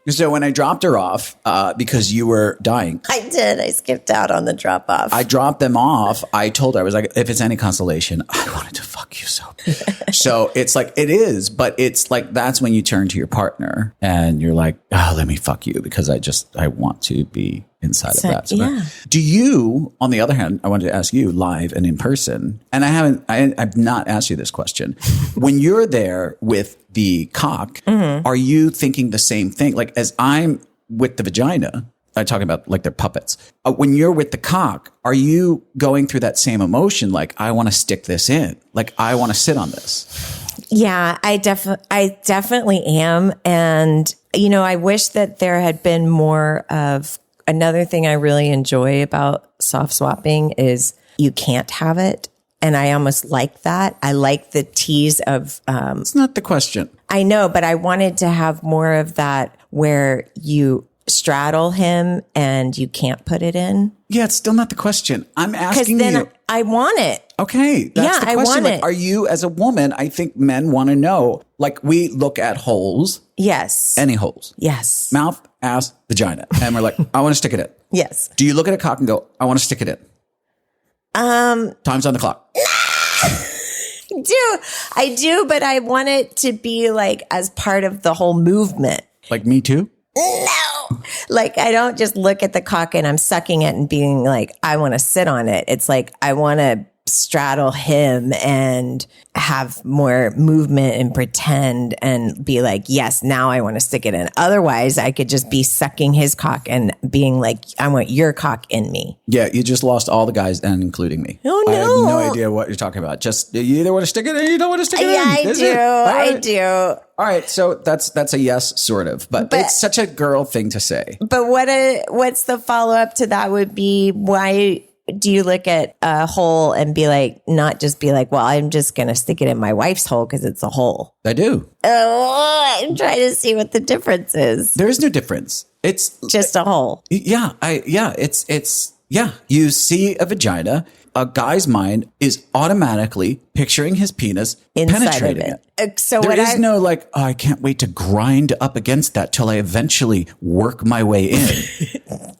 So when I dropped her off, because you were dying. I did. I skipped out on the drop off. I dropped them off. I told her, I was like, if it's any consolation, I wanted to fuck you so bad. So it's like, it is, but it's like, that's when you turn to your partner and you're like, oh, let me fuck you because I want to be inside of that. So yeah. Do you, on the other hand, I wanted to ask you live and in person, and I've not asked you this question. When you're there with the cock, are you thinking the same thing? Like as I'm with the vagina, I'm talking about like they're puppets. When you're with the cock, are you going through that same emotion? Like, I want to stick this in. Like, I want to sit on this. Yeah, I definitely am. And, I wish that there had been more of another thing I really enjoy about soft swapping is you can't have it. And I almost like that. I like the tease of, it's not the question. I know, but I wanted to have more of that where you straddle him and you can't put it in. Yeah, it's still not the question. I'm asking then you. I want it. Okay. That's the I question. want Like, it. are you, as a woman, I think men want to know, like we look at holes. Yes. Any holes. Yes. Mouth, ass, vagina. And we're like, I want to stick it in. Yes. Do you look at a cock and go, I want to stick it in? Time's on the clock. I do, but I want it to be like as part of the whole movement. Like me too? No. Like I don't just look at the cock and I'm sucking it and being like, I want to sit on it. It's like, I want to straddle him and have more movement and pretend and be like, yes, now I want to stick it in. Otherwise, I could just be sucking his cock and being like, I want your cock in me. Yeah, you just lost all the guys, and including me. Oh, I have no. no idea what you're talking about. Just you either want to stick it in or you don't want to stick it in. Yeah, Is it? All I right. do. All right, so that's a yes, sort of, but it's such a girl thing to say. But what's the follow up to that would be, why do you look at a hole and be like, not just be like, well, I'm just going to stick it in my wife's hole because it's a hole. I do. Oh, I'm trying to see what the difference is. There is no difference. It's Just a hole. yeah, you see a vagina. A guy's mind is automatically picturing his penis Inside of penetrating it. it. So There what is no like, oh, I can't wait to grind up against that till I eventually work my way in.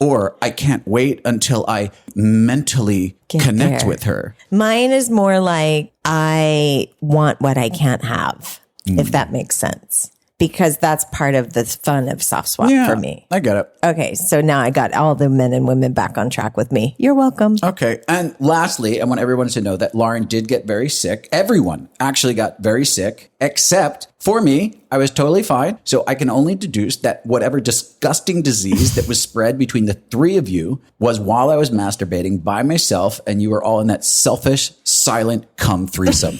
Or I can't wait until I mentally connect there. with her. Mine is more like, I want what I can't have, if that makes sense. Because that's part of the fun of soft swap for me. I get it. Okay, so now I got all the men and women back on track with me. You're welcome. Okay. And lastly, I want everyone to know that Lauren did get very sick. Everyone actually got very sick, except for me. I was totally fine. So I can only deduce that whatever disgusting disease that was spread between the three of you was while I was masturbating by myself, and you were all in that selfish, silent cum threesome.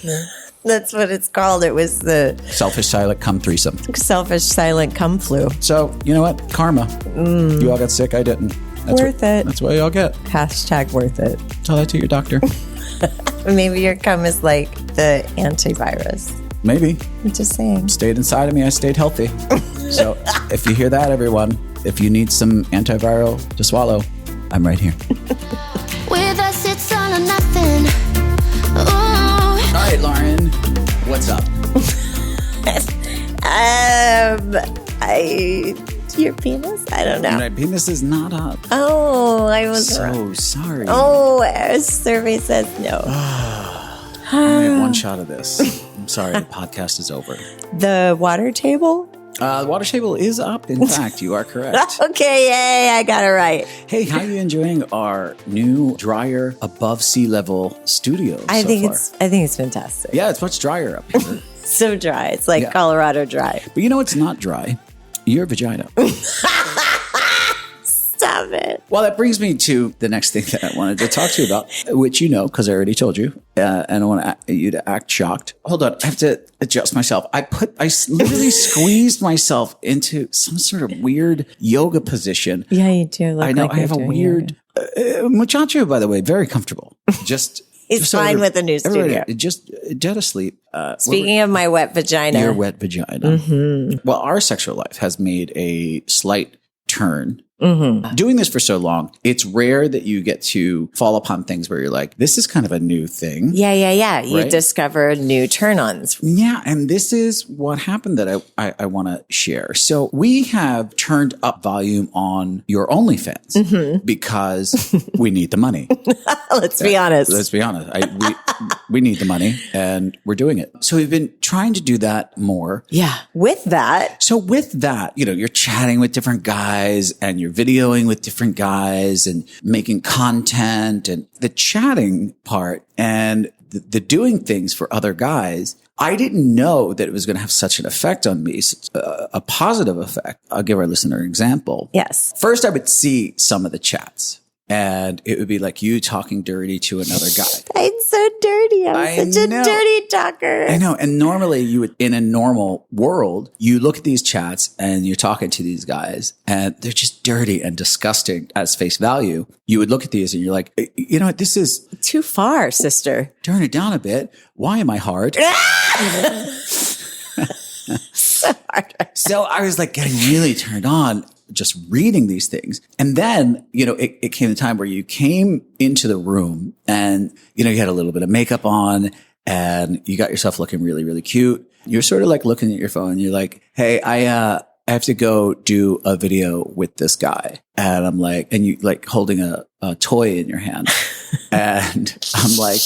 That's what it's called. It was the Selfish, silent cum threesome. selfish silent cum flu. So, you know what? Karma. You all got sick. I didn't. That's Worth it. That's what y'all get. Hashtag worth it. Tell that to your doctor. Maybe your cum is like the antivirus. Maybe. I'm just saying. Stayed inside of me. I stayed healthy. So if you hear that, everyone, if you need some antiviral to swallow, I'm right here. With us, it's all or nothing. Ooh. All right, Lauren, what's up? Your penis? I don't know. My penis is not up. Oh, I was wrong. So sorry. Oh, our survey says no. I made one shot of this. I'm sorry, the podcast is over. The water table? The water table is up. In fact, you are correct. Okay, yay, I got it right. Hey, how are you enjoying our new, drier, above sea level studio I so think far? it's fantastic. Yeah, it's much drier up here. So dry. It's like Yeah. Colorado dry. But you know what's not dry? Your vagina. Stop it. Well, that brings me to the next thing that I wanted to talk to you about, which you know, because I already told you, and I want you to act shocked. Hold on. I have to adjust myself. I literally squeezed myself into some sort of weird yoga position. Yeah, you do. Look I know. like I have a you're doing weird, muchacho, by the way, very comfortable. Just. He's just so fine with the new everybody- studio. Just dead asleep. Speaking of my wet vagina. Your wet vagina. Well, our sexual life has made a slight turn. Doing this for so long, it's rare that you get to fall upon things where you're like, this is kind of a new thing. Yeah. You Right? discover new turn-ons. Yeah, and this is what happened that I want to share. So we have turned up volume on your OnlyFans because we need the money. Let's be honest. Let's be honest. We need the money, and we're doing it. So we've been trying to do that more. Yeah. With that, So with that, you're chatting with different guys and you're videoing with different guys and making content, and the chatting part and the doing things for other guys. I didn't know that it was going to have such an effect on me, a positive effect. I'll give our listener an example. yes. First, I would see some of the chats, and it would be like you talking dirty to another guy. I'm so dirty. I I'm such know. a dirty talker. I know. And normally you would, in a normal world, you look at these chats and you're talking to these guys and they're just dirty and disgusting as face value. You would look at these and you're like, you know what? This is, Too far, sister. turn it down a bit. Why am I hard? So I was like getting really turned on just reading these things. And then, it came the time where you came into the room and, you had a little bit of makeup on and you got yourself looking really, really cute. You're sort of like looking at your phone and you're like, hey, I have to go do a video with this guy. And I'm like, and you like holding a toy in your hand. And I'm like,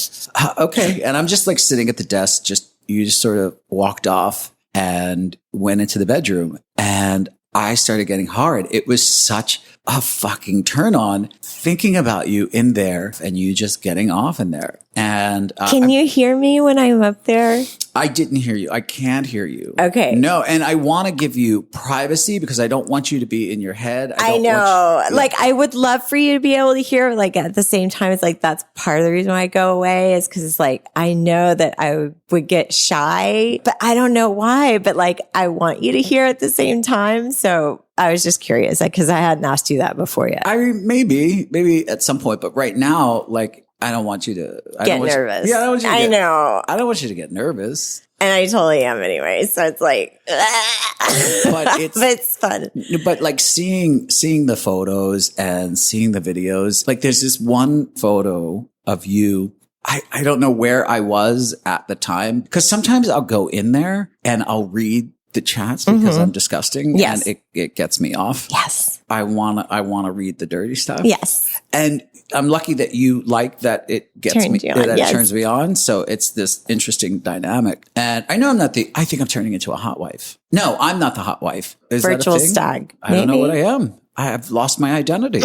okay. And I'm just like sitting at the desk, you just sort of walked off and went into the bedroom. And I started getting hard. It was such a fucking turn on thinking about you in there and you just getting off in there. And Can you hear me when I'm up there? I didn't hear you. I can't hear you. Okay. No, and I want to give you privacy because I don't want you to be in your head. I know. Like, I would love for you to be able to hear, like, at the same time, it's like, that's part of the reason why I go away is because it's like, I know that I would get shy, but I don't know why, but like, I want you to hear at the same time. So I was just curious because I hadn't asked you that before yet. Maybe at some point, but right now, like, I don't want you to Get nervous. Yeah, I don't want you to I know. I don't want you to get nervous. And I totally am anyway. So it's like, but it's fun. But like seeing the photos and seeing the videos, like there's this one photo of you. I don't know where I was at the time because sometimes I'll go in there and I'll read the chats because I'm disgusting. Yes. And it gets me off. Yes. I want to read the dirty stuff. Yes. And I'm lucky that you like that it gets Turned me, you on, that yes. it turns me on. So it's this interesting dynamic. And I know I think I'm turning into a hot wife. No, I'm not the hot wife. Is Virtual that a thing? stag. I don't know maybe? what I am. I have lost my identity.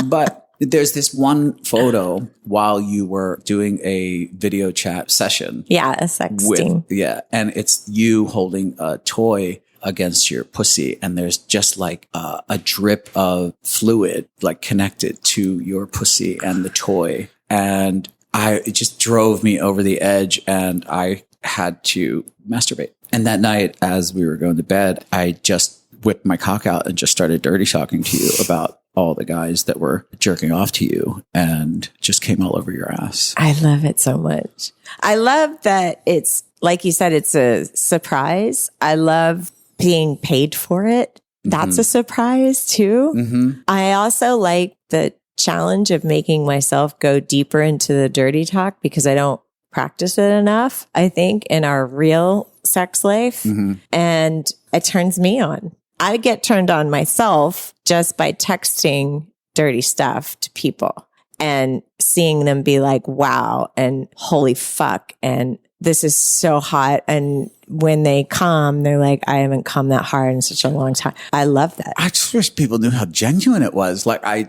But there's this one photo while you were doing a video chat session. Yeah, a sexting. And it's you holding a toy against your pussy and there's just like a drip of fluid like connected to your pussy and the toy. And it just drove me over the edge and I had to masturbate. And that night as we were going to bed, I just whipped my cock out and just started dirty talking to you about all the guys that were jerking off to you and just came all over your ass. I love it so much. I love that it's, like you said, it's a surprise. I love being paid for it. That's a surprise too. I also like the challenge of making myself go deeper into the dirty talk because I don't practice it enough, I think, in our real sex life. And it turns me on. I get turned on myself just by texting dirty stuff to people and seeing them be like, wow, and holy fuck. And this is so hot. And when they come, they're like, I haven't come that hard in such a long time. I love that. I just wish people knew how genuine it was. Like, I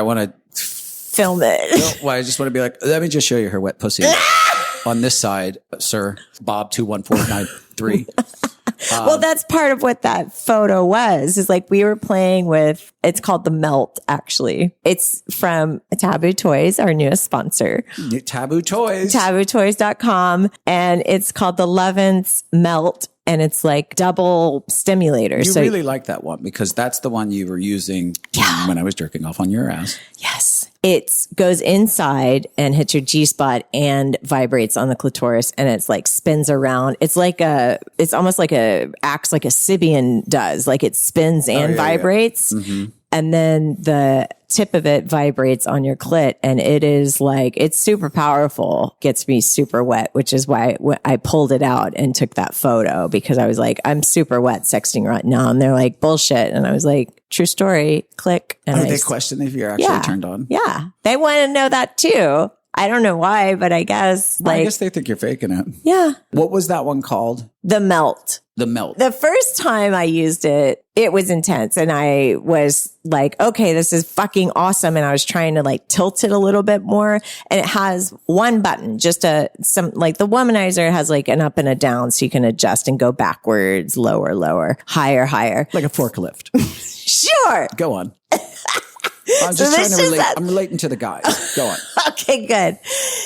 want to Film it. Well, I just want to be like, let me just show you her wet pussy on this side, sir. Bob 21493. Well, that's part of what that photo was, is like we were playing with, it's called The Melt, actually. It's from Taboo Toys, our newest sponsor. Taboo Toys. TabooToys.com. And it's called the Levens Melt. And it's like double stimulator. You really like that one because that's the one you were using when I was jerking off on your ass. Yes. It goes inside and hits your G-spot and vibrates on the clitoris and it's like spins around. It's like it's almost like acts like a Sybian does. Like it spins and vibrates. Yeah. And then the tip of it vibrates on your clit and it is like, it's super powerful, gets me super wet, which is why I pulled it out and took that photo because I was like, I'm super wet sexting right now. And they're like, bullshit. And I was like, true story, click. And they question if you're actually turned on? Yeah. They want to know that too. I don't know why, but I guess I guess they think you're faking it. Yeah. What was that one called? The Melt. The Melt. The first time I used it, it was intense and I was like, okay, this is fucking awesome. And I was trying to like tilt it a little bit more. And it has one button, just like the womanizer has like an up and a down so you can adjust and go backwards, lower, lower, higher, higher. Like a forklift. Sure. Go on. I'm just trying to relate. I'm relating to the guys. Go on. Okay, good.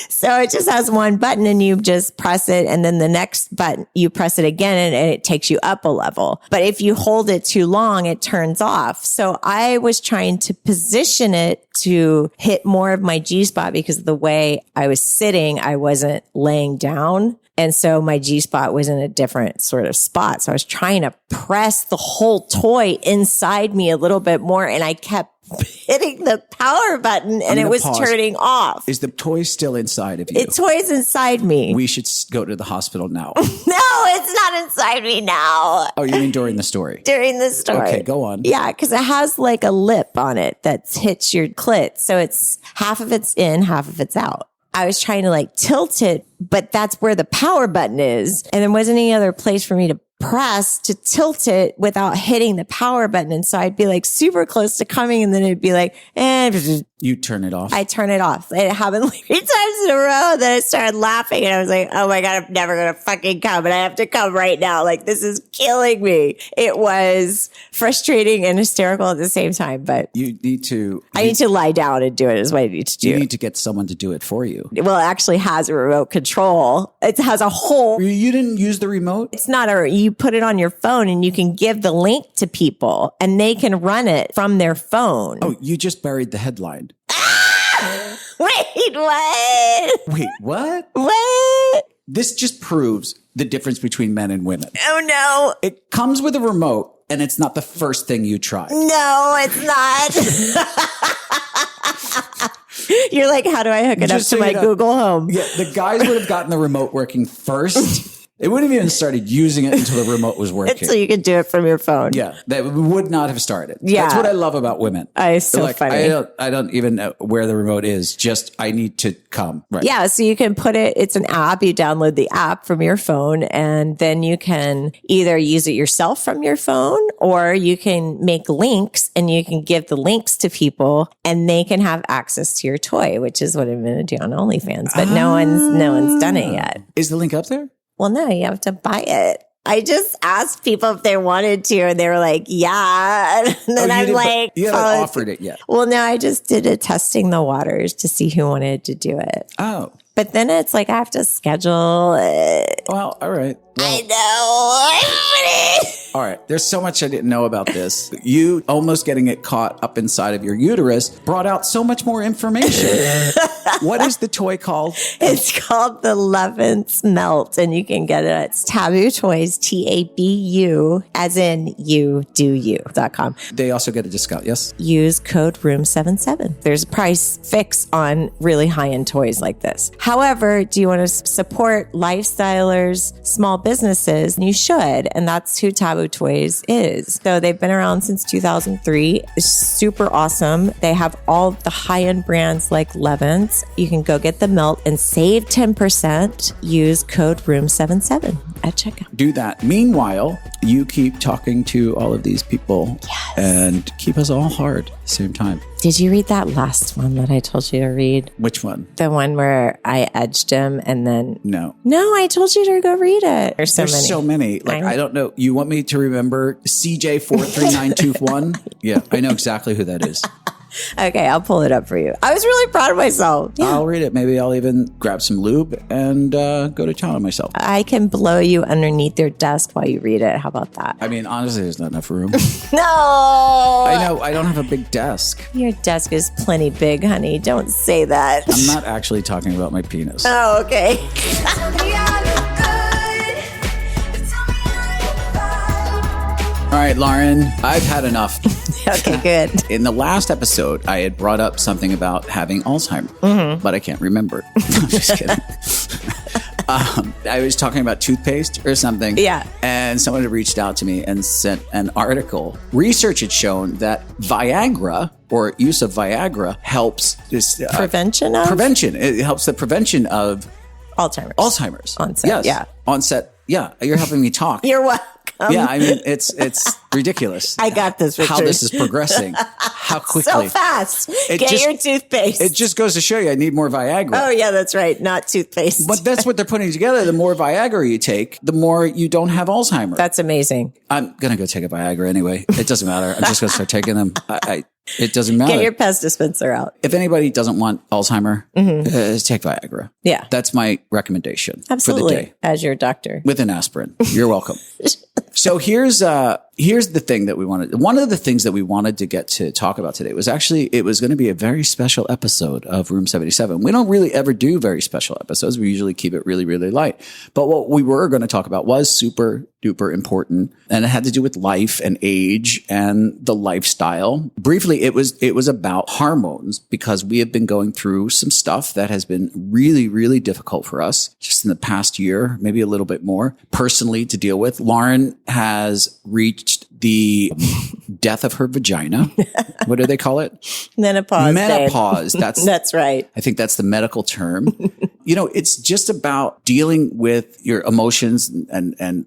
So it just has one button and you just press it. And then the next button, you press it again and it takes you up a level. But if you hold it too long, it turns off. So I was trying to position it to hit more of my G-spot because of the way I was sitting, I wasn't laying down. And so my G-spot was in a different sort of spot. So I was trying to press the whole toy inside me a little bit more. And I kept hitting the power button and it was turning off. Is the toy still inside of you? The toy's inside me. We should go to the hospital now. No, it's not inside me now. Oh, you mean during the story? During the story. Okay, go on. Yeah, because it has like a lip on it that hits your clit. So it's half of it's in, half of it's out. I was trying to like tilt it, but that's where the power button is. And there wasn't any other place for me to press to tilt it without hitting the power button. And so I'd be like super close to coming and then it'd be like, You turn it off. I turn it off. It happened like 3 times in a row. Then I started laughing and I was like, oh my God, I'm never going to fucking come. And I have to come right now. Like, this is killing me. It was frustrating and hysterical at the same time, but You need to. I need to lie down and do it is what I need to do. You need to get someone to do it for you. Well, it actually has a remote control. It has a whole, You didn't use the remote? it's not you put it on your phone and you can give the link to people and they can run it from their phone. Oh, you just buried the headline. Wait, what? Wait, what? What? This just proves the difference between men and women. Oh no. It comes with a remote, and it's not the first thing you try. No, it's not. You're like, how do I hook it Just up so to my you know- Google Home? Yeah, the guys would have gotten the remote working first. They wouldn't have even started using it until the remote was working. So you can do it from your phone. Yeah, they would not have started. Yeah. That's what I love about women. It's so They're like, funny. I don't even know where the remote is. Just I need to come. Right. Yeah, so you can put it, it's an app. You download the app from your phone and then you can either use it yourself from your phone or you can make links and you can give the links to people and they can have access to your toy, which is what I'm going to do on OnlyFans. But no one's done it yet. Is the link up there? Well, no, you have to buy it. I just asked people if they wanted to and they were like, yeah. And then you I'm didn't- like, you haven't oh, offered it yet. Well, no, I just did a testing the waters to see who wanted to do it. Oh, But then it's like I have to schedule it. well, all right. I know. All right. There's so much I didn't know about this. You almost getting it caught up inside of your uterus brought out so much more information. What is the toy called? It's called the Lovense Melt, and you can get it at Taboo Toys, TABU, as in you do you.com. They also get a discount. Yes. Use code ROOM77. There's a price fix on really high-end toys like this. However, do you want to support lifestylers, small businesses? You should, and that's who Taboo Toys is. So they've been around since 2003. It's super awesome. They have all the high-end brands like Lovense. You can go get the melt and save 10%. Use code ROOM77 at checkout. Do that. Meanwhile, you keep talking to all of these people and keep us all hard at the same time. Did you read that last one that I told you to read? Which one? The one where I edged him and then... No. No, I told you to go read it. There's So many. Like, I don't know. You want me to remember CJ43921? Yeah, I know exactly who that is. Okay, I'll pull it up for you. I was really proud of myself. Yeah. I'll read it. Maybe I'll even grab some lube and go to town on myself. I can blow you underneath your desk while you read it. How about that? I mean, honestly, there's not enough room. No! I know. I don't have a big desk. Your desk is plenty big, honey. Don't say that. I'm not actually talking about my penis. Oh, okay. All right, Lauren, I've had enough. Okay, good. In the last episode, I had brought up something about having Alzheimer's, but I can't remember. I'm just kidding. I was talking about toothpaste or something. Yeah. And someone had reached out to me and sent an article. Research had shown that Viagra or use of Viagra helps this Prevention of? prevention. It helps the prevention of Alzheimer's. Onset, Yes. yeah. Onset. Yeah. You're helping me talk. You're welcome. Yeah, I mean, it's ridiculous. I got this, Richard. How this is progressing. How quickly. So fast. Get your toothpaste. It just goes to show you I need more Viagra. Oh, yeah, that's right. Not toothpaste. But that's what they're putting together. The more Viagra you take, the more you don't have Alzheimer's. That's amazing. I'm going to go take a Viagra anyway. It doesn't matter. I'm just going to start taking them. It doesn't matter. Get your Pez dispenser out. If anybody doesn't want Alzheimer, take Viagra. Yeah. That's my recommendation Absolutely. for the day. As your doctor. With an aspirin. You're welcome. So here's the thing that we wanted. One of the things that we wanted to get to talk about today was actually, it was going to be a very special episode of Room 77. We don't really ever do very special episodes. We usually keep it really, really light. But what we were going to talk about was super duper important. And it had to do with life and age and the lifestyle. Briefly, it was about hormones because we have been going through some stuff that has been really, really difficult for us just in the past year, maybe a little bit more personally to deal with. Lauren has reached reached the death of her vagina. What do they call it? Menopause. Menopause. Babe. That's right. I think that's the medical term. It's just about dealing with your emotions and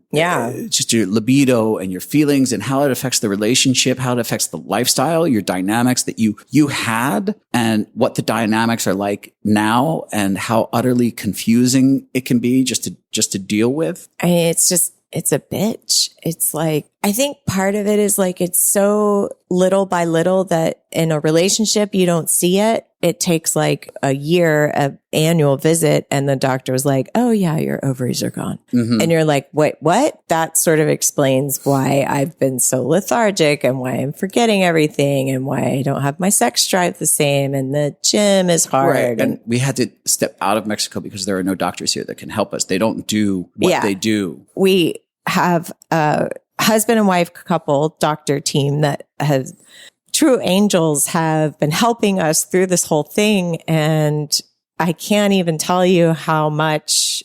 just your libido and your feelings and how it affects the relationship, how it affects the lifestyle, your dynamics that you had, and what the dynamics are like now, and how utterly confusing it can be just to deal with. I mean, it's a bitch. It's like, I think part of it is like, it's so little by little that in a relationship, you don't see it. It takes like a year of annual visit. And the doctor was like, oh yeah, your ovaries are gone. Mm-hmm. And you're like, wait, what? That sort of explains why I've been so lethargic and why I'm forgetting everything and why I don't have my sex drive the same. And the gym is hard. Right. And we had to step out of Mexico because there are no doctors here that can help us. They don't do what they do. We have a husband and wife couple doctor team that has true angels, have been helping us through this whole thing. And I can't even tell you how much,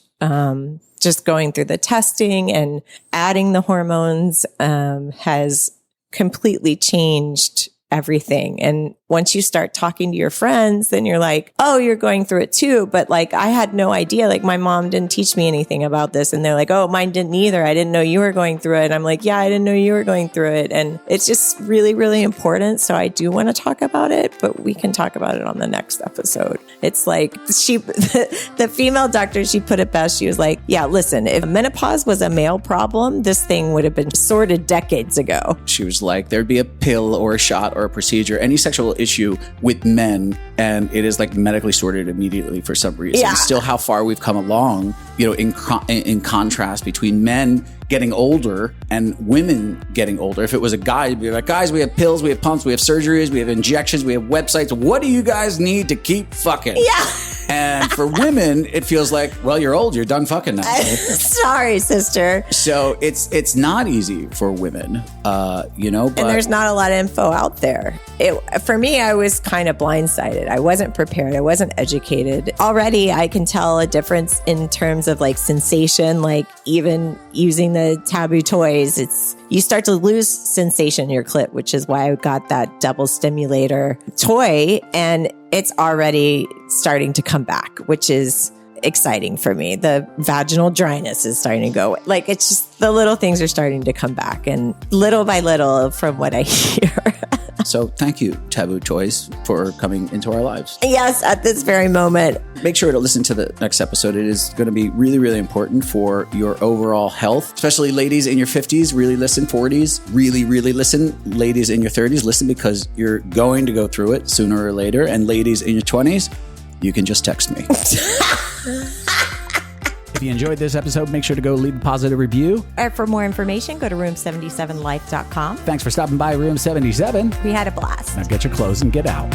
just going through the testing and adding the hormones, has completely changed everything. And once you start talking to your friends, then you're like, oh, you're going through it too. But like, I had no idea. Like, my mom didn't teach me anything about this. And they're like, oh, mine didn't either. I didn't know you were going through it. And I'm like, yeah, I didn't know you were going through it. And it's just really, really important. So I do want to talk about it, but we can talk about it on the next episode. It's like the female doctor, she put it best. She was like, yeah, listen, if menopause was a male problem, this thing would have been sorted decades ago. She was like, there'd be a pill or a shot or a procedure, any sexual issue with men, and it is like medically sorted immediately for some reason. Yeah. Still how far we've come along, in contrast between men getting older and women getting older. If it was a guy, you'd be like, guys, we have pills, we have pumps, we have surgeries, we have injections, we have websites. What do you guys need to keep fucking? Yeah. And for women, it feels like, well, you're old, you're done fucking now. Sorry, sister. So it's not easy for women, but and there's not a lot of info out there. For me, I was kind of blindsided. I wasn't prepared. I wasn't educated. Already, I can tell a difference in terms of like sensation, like even using the Taboo toys. You start to lose sensation in your clit, which is why I got that double stimulator toy, and it's already starting to come back, which is exciting for me. The vaginal dryness is starting to go. Like, it's just the little things are starting to come back, and little by little, from what I hear. So thank you, Taboo Toys, for coming into our lives. Yes, at this very moment. Make sure to listen to the next episode. It is going to be really, really important for your overall health, especially ladies in your 50s. Really listen. 40s, really, really listen. Ladies in your 30s, listen, because you're going to go through it sooner or later. And ladies in your 20s, you can just text me. If you enjoyed this episode, make sure to go leave a positive review. For more information, go to room77life.com. Thanks for stopping by Room 77. We had a blast. Now get your clothes and get out.